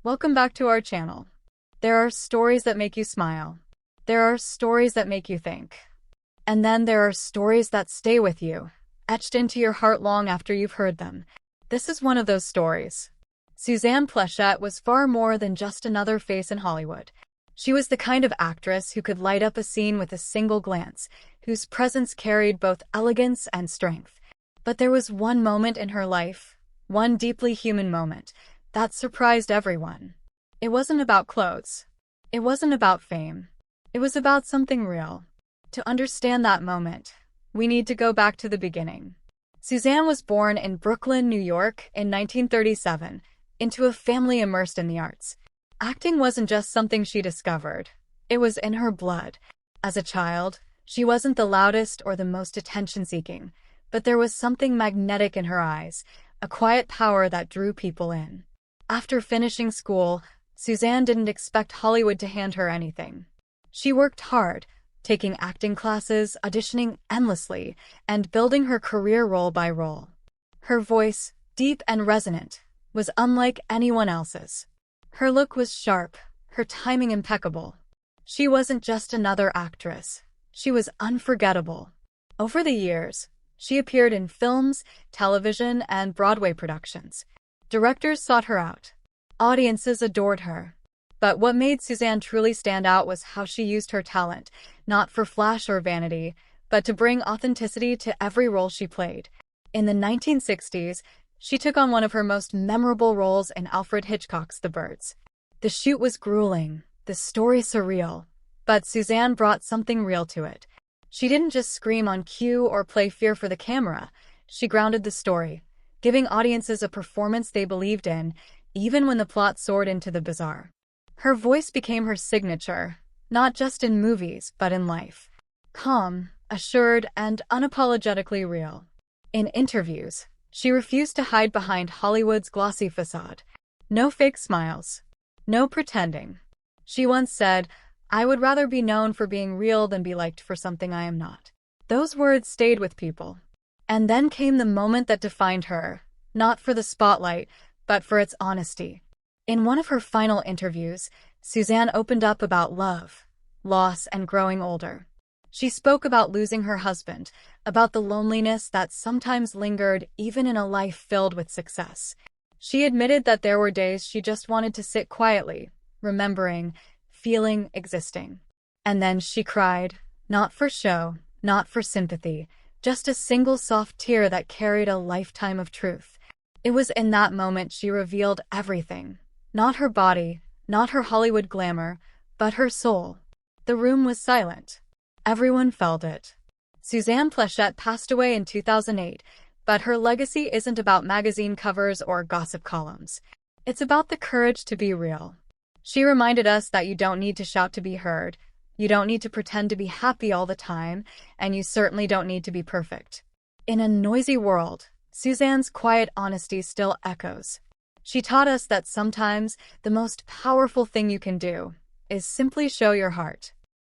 Welcome back to our channel. There are stories that make you smile. There are stories that make you think. And then there are stories that stay with you, etched into your heart long after you've heard them. This is one of those stories. Suzanne Pleshette was far more than just another face in Hollywood. She was the kind of actress who could light up a scene with a single glance, whose presence carried both elegance and strength. But there was one moment in her life, one deeply human moment, that surprised everyone. It wasn't about clothes. It wasn't about fame. It was about something real. To understand that moment, we need to go back to the beginning. Suzanne was born in Brooklyn, New York in 1937, into a family immersed in the arts. Acting wasn't just something she discovered. It was in her blood. As a child, she wasn't the loudest or the most attention-seeking, but there was something magnetic in her eyes, a quiet power that drew people in. After finishing school, Suzanne didn't expect Hollywood to hand her anything. She worked hard, taking acting classes, auditioning endlessly, and building her career role by role. Her voice, deep and resonant, was unlike anyone else's. Her look was sharp, her timing impeccable. She wasn't just another actress. She was unforgettable. Over the years, she appeared in films, television, and Broadway productions. Directors sought her out. Audiences adored her. But what made Suzanne truly stand out was how she used her talent, not for flash or vanity, but to bring authenticity to every role she played. In the 1960s, she took on one of her most memorable roles in Alfred Hitchcock's The Birds. The shoot was grueling, the story surreal, but Suzanne brought something real to it. She didn't just scream on cue or play fear for the camera. She grounded the story, giving audiences a performance they believed in, even when the plot soared into the bizarre. Her voice became her signature, not just in movies, but in life. Calm, assured, and unapologetically real. In interviews, she refused to hide behind Hollywood's glossy facade. No fake smiles. No pretending. She once said, "I would rather be known for being real than be liked for something I am not." Those words stayed with people. And then came the moment that defined her, not for the spotlight, but for its honesty. In one of her final interviews, Suzanne opened up about love, loss, and growing older. She spoke about losing her husband, about the loneliness that sometimes lingered even in a life filled with success. She admitted that there were days she just wanted to sit quietly, remembering, feeling, existing. And then she cried, not for show, not for sympathy, just a single soft tear that carried a lifetime of truth. It was in that moment she revealed everything. Not her body, not her Hollywood glamour, but her soul. The room was silent. Everyone felt it. Suzanne Pleshette passed away in 2008, but her legacy isn't about magazine covers or gossip columns. It's about the courage to be real. She reminded us that you don't need to shout to be heard, you don't need to pretend to be happy all the time, and you certainly don't need to be perfect. In a noisy world, Suzanne's quiet honesty still echoes. She taught us that sometimes the most powerful thing you can do is simply show your heart.